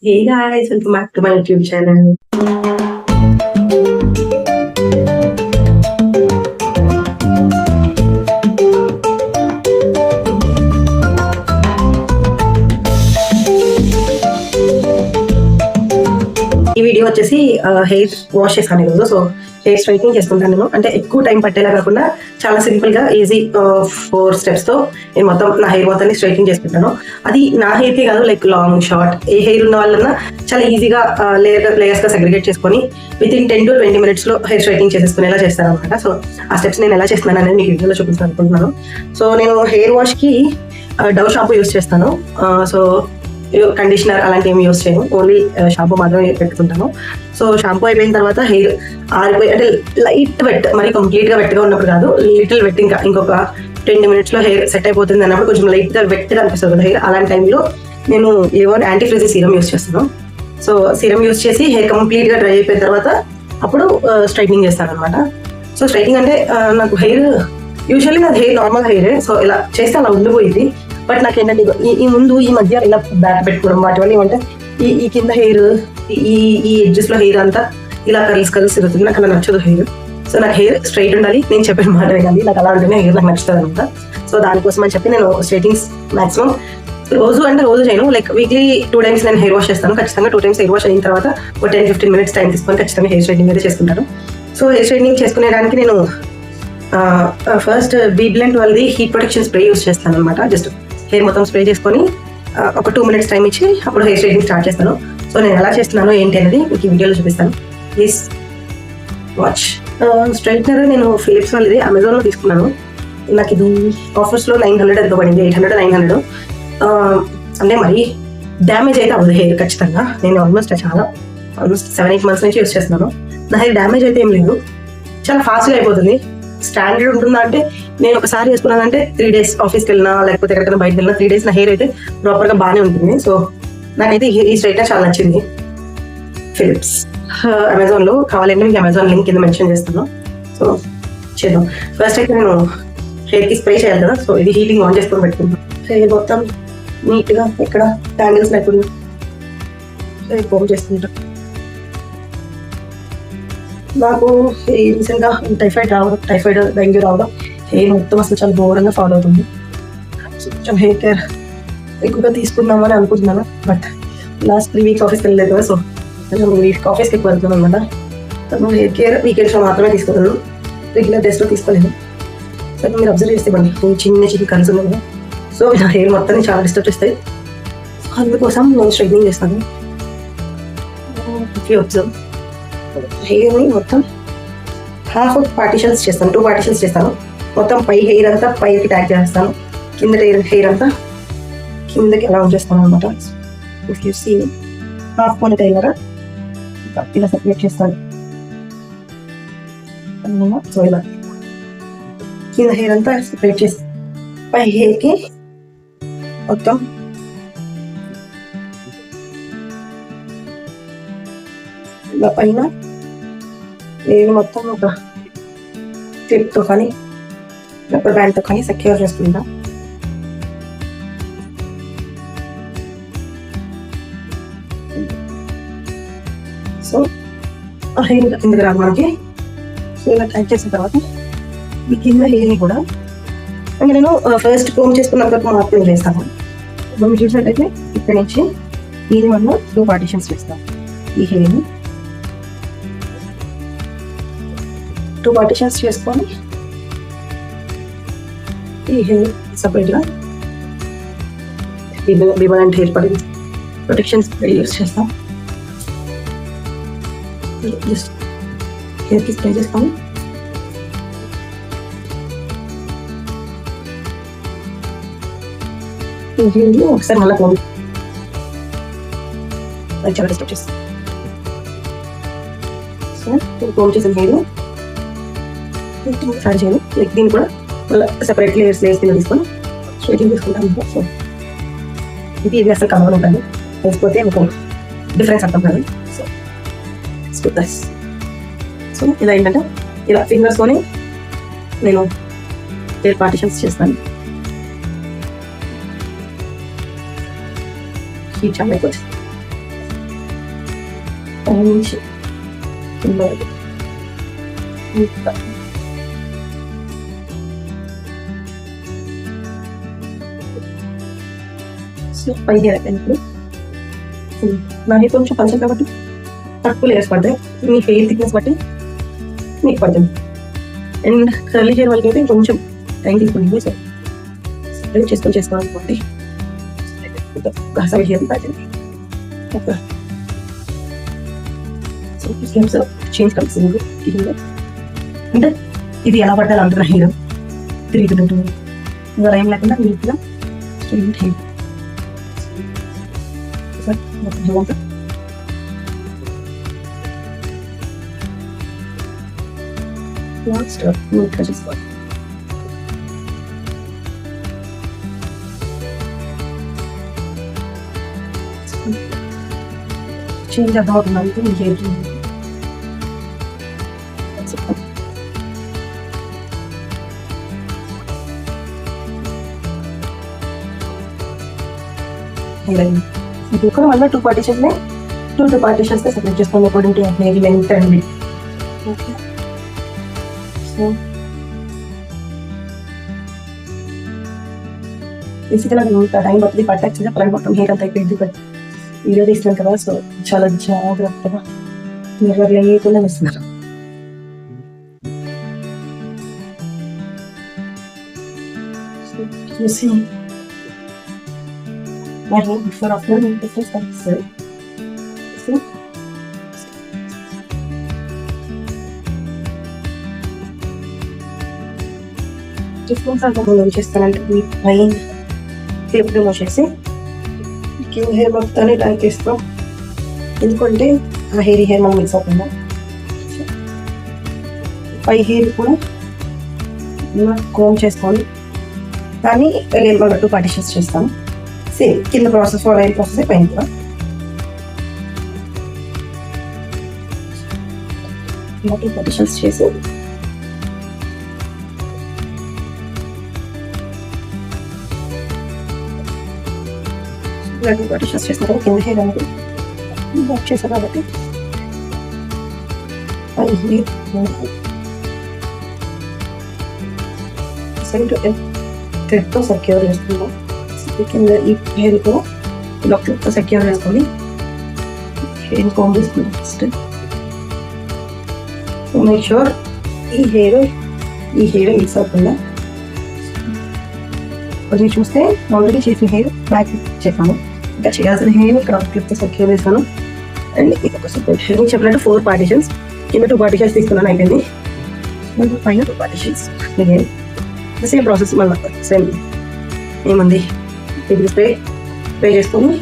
Hey guys, welcome back to my YouTube channel. ఈ video వచ్చేసి hair wash చేస్తాను ఈరోజు. సో హెయిర్ స్ట్రైట్నింగ్ చేసుకుంటాను నేను. అంటే ఎక్కువ టైం పట్టేలా కాకుండా చాలా సింపుల్ గా ఈజీ 4 steps తో నేను మొత్తం నా హెయిర్ మొత్తాన్ని స్ట్రైట్నింగ్ చేసుకుంటాను. అది నా హెయిర్ కి కాదు, లైక్ లాంగ్ షార్ట్ ఏ హెయిర్ ఉన్న వాళ్ళన్నా చాలా ఈజీగా లేయర్స్ గా సెగ్రిగేట్ చేసుకొని విత్ ఇన్ 10 to 20 minutes లో హెయిర్ స్ట్రైట్నింగ్ చేసేసుకునేలా చేస్తాను అనమాట. సో ఆ స్టెప్స్ నేను ఎలా చేస్తున్నాను అనేది మీకు వీడియోలో చూపిస్తాను అనుకుంటున్నాను. సో నేను హెయిర్ వాష్ కి డవ్ షాంపూ యూస్ చేస్తాను. సో కండిషనర్ అలాంటి ఏమి యూస్ చేయను, ఓన్లీ షాంపూ మాత్రమే పెట్టుకుంటాను. సో షాంపూ అయిపోయిన తర్వాత హెయిర్ ఆరిపోయి అంటే లైట్ వెట్, మరి కంప్లీట్ గా వెట్గా ఉన్నప్పుడు కాదు, లిటిల్ వెట్, ఇంకొక 20 minutes లో హెయిర్ సెట్ అయిపోతుంది అన్నప్పుడు కొంచెం లైట్ గా వెట్గా అనిపిస్తుంది కదా హెయిర్. అలాంటి టైంలో నేను యాంటీ ఫ్రిజ్ సీరం యూస్ చేస్తాను. సో సీరం యూస్ చేసి హెయిర్ కంప్లీట్ గా డ్రై అయిపోయిన తర్వాత అప్పుడు స్ట్రైట్నింగ్ చేస్తాను అనమాట. సో స్ట్రైట్నింగ్ అంటే నాకు హెయిర్ యూజువల్లీ నాది హెయిర్ నార్మల్ హెయిర్, సో ఇలా చేస్తే అలా ఉండిపోయింది. బట్ నాకు ఏంటంటే ఈ మధ్య ఇలా బ్యాక్ పెట్టుకోవడం వాటి వల్ల ఏమంటే ఈ కింద హెయిర్ ఈ ఎడ్జెస్ లో హెయిర్ అంతా ఇలా కర్ల్స్ తిరుగుతుంది. నాకు అలా నచ్చదు హెయిర్. సో నాకు హెయిర్ స్ట్రైట్ ఉండాలి, నేను చెప్పిన మాట వినాలి, నాకు అలా ఉంటేనే హెయిర్ నాకు నచ్చుతుంది అనమాట. సో దానికోసం అని చెప్పి నేను స్ట్రైటింగ్స్ మాక్సిమం రోజు చేయను, లైక్ వీక్లీ 2 times నేను హెయిర్ వాష్ చేస్తాను. ఖచ్చితంగా 2 times హెయిర్ వాష్ అయిన తర్వాత ఒక 10-15 minutes టైం తీసుకొని ఖచ్చితంగా హెయిర్ స్ట్రైటింగ్ అయితే చేసుకుంటాను. సో హెయిర్ స్ట్రైటింగ్ చేసుకునేదానికి నేను ఫస్ట్ బీబ్లెంట్ వాళ్ళది హీట్ ప్రొటెక్షన్ స్ప్రే యూస్ చేస్తాను అనమాట. జస్ట్ హెయిర్ మొత్తం స్ప్రే చేసుకొని ఒక 2 minutes టైం ఇచ్చి అప్పుడు హెయిర్ స్ట్రైటింగ్ స్టార్ట్ చేస్తాను. సో నేను ఎలా చేస్తున్నానో ఏంటి అనేది మీకు ఈ వీడియోలో చూపిస్తాను. Please watch. స్ట్రైట్నర్ నేను ఫిలిప్స్ వాళ్ళది అమెజాన్లో తీసుకున్నాను. నాకు ఇది ఆఫర్స్లో 900 ఎంతో పడింది, 800-900. అంటే మరి డ్యామేజ్ అయితే అవ్వదు హెయిర్ ఖచ్చితంగా. నేను ఆల్మోస్ట్ 7-8 months నుంచి యూస్ చేస్తున్నాను. నా హెయిర్ డ్యామేజ్ అయితే ఏం లేదు, చాలా ఫాస్ట్గా అయిపోతుంది. స్టాండర్డ్ ఉంటుందా అంటే నేను ఒకసారి వేసుకున్నానంటే 3 days ఆఫీస్కి వెళ్ళినా లేకపోతే ఎక్కడికైనా బయటకు వెళ్ళినా 3 days నా హెయిర్ అయితే ప్రాపర్గా బాగానే ఉంటుంది. సో నాకైతే ఈ స్ట్రైట్నర్ చాలా నచ్చింది. ఫిలిప్స్ అమెజాన్లో కావాలంటే మీకు అమెజాన్ లింక్ కింద మెన్షన్ చేస్తాను. సో చేద్దాం. ఫస్ట్ అయితే నేను హెయిర్కి స్ప్రే చేయాలి కదా. సో ఇది హీటింగ్ ఆన్ చేసుకొని పెట్టుకుంటాను. హెయిర్ మొత్తం నీట్గా ఎక్కడ ట్యాంగిల్స్ లేకుండా హెయిర్ కోమ్ చేసుకుంటాను. నాకు రీసెంట్గా టైఫాయిడ్ డెంగ్యూ రావడం హెయిర్ మొత్తం అసలు చాలా ఘోరంగా ఫాలో అవుతుంది. కొంచెం హెయిర్ కేర్ ఎక్కువగా తీసుకుందామని అనుకుంటున్నాను. బట్ లాస్ట్ 3 weeks ఆఫీస్కి వెళ్ళలేదు కదా. సో ఆఫీస్కి ఎక్కువ వెళ్తున్నాను అనమాట. హెయిర్ కేర్ వీకెండ్స్లో మాత్రమే తీసుకున్నాను, రెగ్యులర్ డేస్లో తీసుకోలేదు. సో మీరు అబ్జర్వ్ చేస్తే బండి చిన్న కర్ల్స్ ఉన్నాయి కదా. సో నా హెయిర్ మొత్తాన్ని చాలా డిస్టర్బ్ చేస్తాయి. అందుకోసం నేను స్ట్రైట్నింగ్ చేస్తాను. అబ్జర్వ్ హెయిర్ని మొత్తం హాఫ్ పార్టిషన్స్ చేస్తాను, 2 partitions చేస్తాను. మొత్తం పై హెయిర్ అంతా పైకి ట్యాగ్ చేస్తాను, కింద హెయిర్ అంతా కిందకి అలా ఉంచేస్తాను అనమాట. ఇఫ్ యూ సీ హాఫ్ పోనీ టైలర్ ఇలా సెపరేట్ చేస్తాను. సో ఇలా కింద హెయిర్ అంతా సెపరేట్ చేసి పై హెయిర్కి మొత్తం ఇలా పైన హెయిర్ మొత్తం ఒక క్లిప్తో కానీ రబ్బర్ బ్యాండ్తో కానీ సెక్యూర్ చేసుకుంటా. సో ఆ హెయిర్ కిందకి రాదు మనకి. సో ఇలా టైట్ చేసిన తర్వాత ఈ కింద హెయిర్ని కూడా అంటే నేను ఫస్ట్ కోమ్ చేసుకున్న తర్వాత మాత్రం చేస్తాను. మీరు చూసినట్టయితే ఇక్కడ నుంచి దీని వల్ల 2 partitions చేస్తాను. ఈ హెయిర్ని 2 partitions చేసుకొని ఈ హెయిర్ సపరేట్గా బీబల్ అండ్ హెయిర్ ప్రొటెక్షన్స్ యూస్ చేస్తాం. జస్ట్ హెయిర్కి స్ప్రే చేస్తాము. ఈ హెయిర్ని ఒకసారి మళ్ళీ చాలా డిస్టర్బ్ చేస్తాం. సో కోమ్ చేసిన హెయిర్ స్టార్ట్ చేయను, లైక్ దీన్ని కూడా మళ్ళీ సెపరేట్ లేయర్స్ కింద తీసుకొని స్ట్రైటింగ్ తీసుకుంటాను. సో ఇది అసలు కలవని ఉంటుంది, వేసిపోతే ఒక డిఫరెన్స్ అర్థం కాదు. సో ఇలా ఏంటంటే ఇలా ఫింగర్స్తోనే నేను హెయిర్ పార్టిషన్స్ చేస్తాను. హీట్ చాలా ఎక్కువ వచ్చింది. పైనుంచి కింద వరకు ఇంకా సో పై హెయిర్ అయిపోయింది. నా హెయిర్ కొంచెం పలుచగా కాబట్టి తక్కువ లేయర్స్ పడతాయి. మీ హెయిర్ థిక్నెస్ బట్టి మీకు పడుతుంది. అండ్ కర్లీ హెయిర్ వాళ్ళకి అయితే కొంచెం టైం తీసుకుంటుంది. సో స్ప్రెడ్ చేసుకోవాలనుకోండి. సైడ్ హెయిర్ పడుతుంది. సో చేంజ్ కలుస్తుంది అంటే ఇది ఎలా పట్టాలి అంటున్నా హెయిర్ తిరుగుతున్నట్టు ఇంకా ఏం లేకుండా నీట్గా స్ట్రెయిట్ హెయిర్ నీట్గా చేసుకోవాలి. చేంజ్ అర్థమవుతుంది మీ హెయిర్ ఇది కూడా మళ్ళీ 2 పార్టీషన్స్ ని 2 పార్టీషన్స్ గా సెపరేట్ చేసుకోండి according to hair length and width. Okay so బేసికల్గా నేను టైం పడుతుంది పట్టాక్చుగా ప్లాన్ మొత్తం హెయిర్ అంతా అయిపోయింది. బట్ వీడియో తీస్తున్నాను కదా సో చాలా జాగ్రత్తగా మిర్రర్ లేకుండా వేస్తున్నారు. మరి బిఫోర్ ఆఫ్టర్ డిఫరెన్స్ కనిపిస్తుంది. డిఫరెన్స్ అంతా ఏం చేస్తానంటే మీ పైన క్లిప్ రిమూవ్ చేసి కింద హెయిర్ మొత్తాన్ని టై చేస్తాం. ఎందుకంటే ఆ హెయిర్ మనం మిక్స్ అవుతుందా. పై హెయిర్ కూడా కోమ్ చేసుకోండి. కానీ అగైన్ మళ్ళీ 2 పార్టీషన్స్ చేస్తాను. సేమ్ కింద ప్రాసెస్ ఫాలో అయిన ప్రాసెస్ పైన కూడా 2 పార్టీషన్స్ చేసి పార్టీషన్స్ చేసిన కింద హెయిర్ అనేది బాక్ చేశారు కాబట్టి పై హెయిర్ థ్రెడ్తో సెక్యూర్ చేస్తున్నాం. కింద ఈ హెయిర్ కూడా డాక్టర్తో సెక్యూర్ చేసుకొని హెయిర్ కామ్ చేసుకుంటాం. ఫస్ట్ మేక్ షూర్ ఈ హెయిర్ మిక్స్ అవ్వకుండా. అది చూస్తే ఆల్రెడీ చేసిన హెయిర్ బ్యాక్ చేశాను. ఇంకా చేయాల్సిన హెయిర్ ఇక్కడ క్లిప్తో సెక్యూర్ చేశాను. అండ్ ఇంకొక సెపరేట్ హెయిర్ చెప్పినట్టు 4 పార్టీషన్స్ కింద 2 పార్టీషన్స్ తీసుకున్నాను అయిపోయింది. పైన 2 పార్టీషన్స్ సేమ్ ప్రాసెస్ మళ్ళీ సేమ్ ఏముంది ఇది స్ప్రే చేసుకొని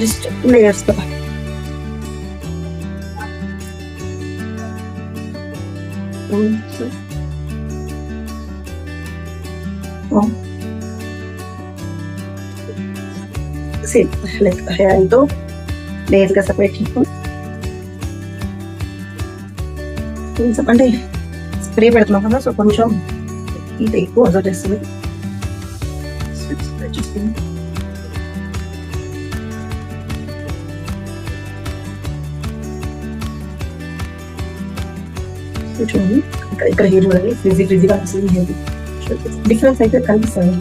జస్ట్ లేయర్స్ సేమ్ లైక్ హ్యాండ్తో లేయర్స్గా సెపరేట్ చేసుకొని అంటే స్ప్రే పెడుతున్నాం కదా సో కొంచెం ఇది ఎక్కువ అబ్జర్వ్ చేస్తుంది. చూడండి ఇక్కడ హెయిర్ చూడండి ఫ్రిజీగా అనిపిస్తుంది. హెయిర్ డిఫరెన్స్ అయితే కనిపిస్తుంది.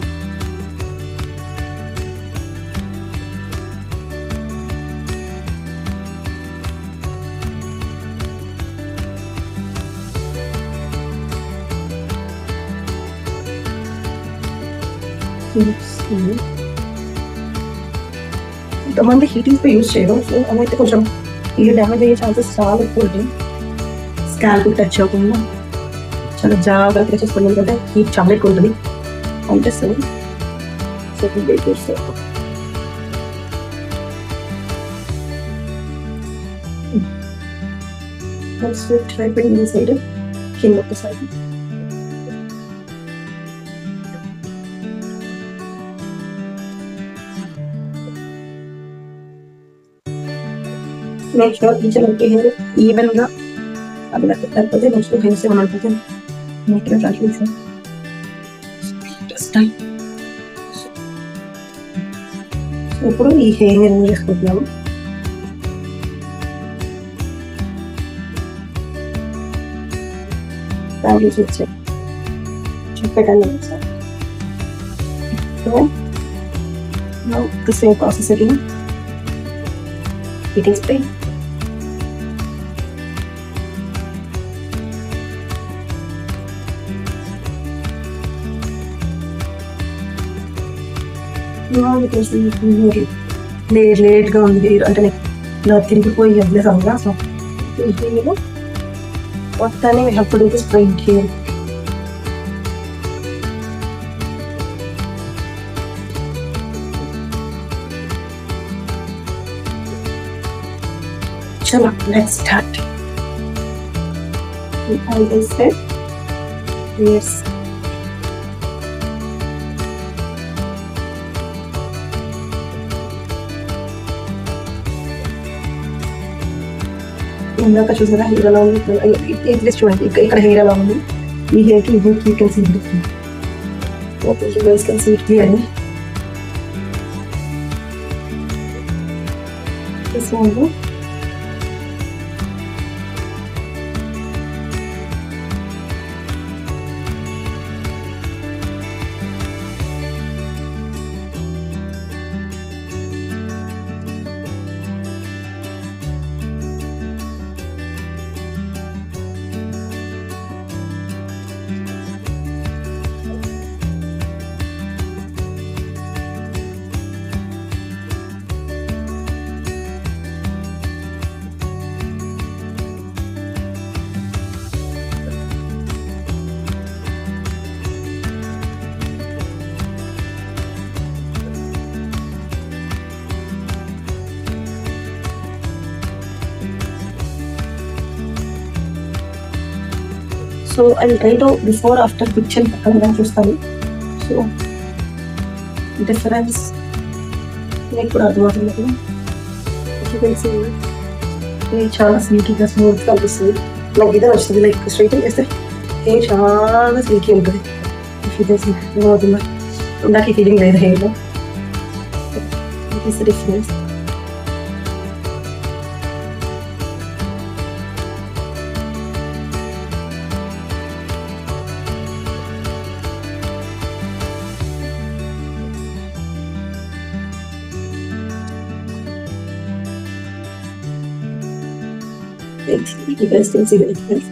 కొంతమంది హీటింగ్ పై యూజ్ చేయడం సో అవైతే కొంచెం హెయిర్ డ్యామేజ్ అయ్యే ఛాన్సెస్ చాలా ఎక్కువ ఉంటాయి. స్కాల్ప్ టచ్ అవ్వకుండా చాలా జాగ్రత్తగా చేసుకోండి. ఎందుకంటే హీట్ చాలా ఎక్కువ ఉంటుంది అనిపిస్తుంది. సో అయిపోయింది సైడ్ కింద ఒకసారి నెక్స్ట్ ఇచ్చిన హెయిర్ ఈవెన్గా అది లేకపోతే నెక్స్ట్ హెయిర్స్ ఏమన్నా అనుకుంటే నీట్గా ట్రాన్స్లేషన్ ఇప్పుడు ఈ హెయిర్ రిమూవ్ చేసుకుంటున్నాము. ఫ్యామిలీస్ వచ్చాయి చెప్పేటాను sir. So now the same process again. Heating spray. Now you can see లేట్గా ఉంది అంటే ఇలా తిరిగిపోయి వదిలేసాముగా. సో దీనిలో మొత్తాన్ని we have to do this spraying here. Chalo, let's start. As I said, yes. ఇందాక చూసారా హెయిర్ ఎలా ఉంది, ఇది చూడండి ఇక్కడ హెయిర్ ఎలా ఉంది, ఈ హెయిర్కి ఈ హెయిర్కి you can see different. Okay, you guys can see it clearly. This one so I try to before after picture పక్కన చూస్తాను. సో డిఫరెన్స్ మీకు కూడా అర్థమవుతుంది కదా. తెలిసి చాలా స్వీట్గా స్మూత్గా అనిపిస్తుంది. నాకు ఇదే వస్తుంది, లైక్ స్ట్రైటింగ్ చేస్తే హెయిర్ చాలా స్వీట్గా ఉంటుంది. తెలిసి అర్థమవుతుందా? నాకు ఈ ఫీలింగ్ లేదు హెయిర్లో. It is the difference. You guys can see the difference.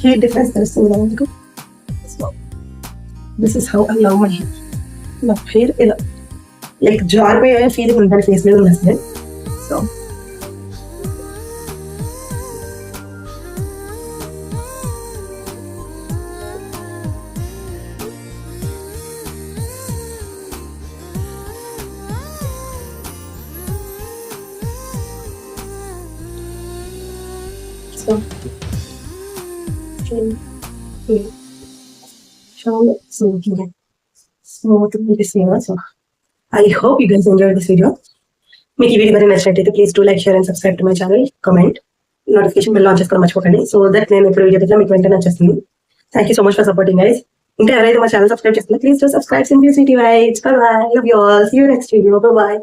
Hair difference తెలుస్తుందా మీకు? So this is how I love my hair. నా hair ఇలా లైక్ జారిపోయే ఫీలింగ్ ఉంటుంది ఫేస్ మీద ఉన్నది. So I hope you guys enjoyed this video. మీకు ఈ video నచ్చినట్లయితే please do like, share and subscribe to my channel. Comment, notification bell on చేసుకోవడం మర్చిపోకండి. సో దట్ నేను ఇప్పుడు వీడియో పెట్టినా మీకు వెంటనే వచ్చేస్తుంది. Thank you so much for supporting guys. ఇంకా ఎవరైతే మా ఛానల్ సబ్స్క్రైబ్ చేస్తున్నా please do subscribe Simply Sweety Vibes. Bye bye. Love you all. See you next video. Bye by.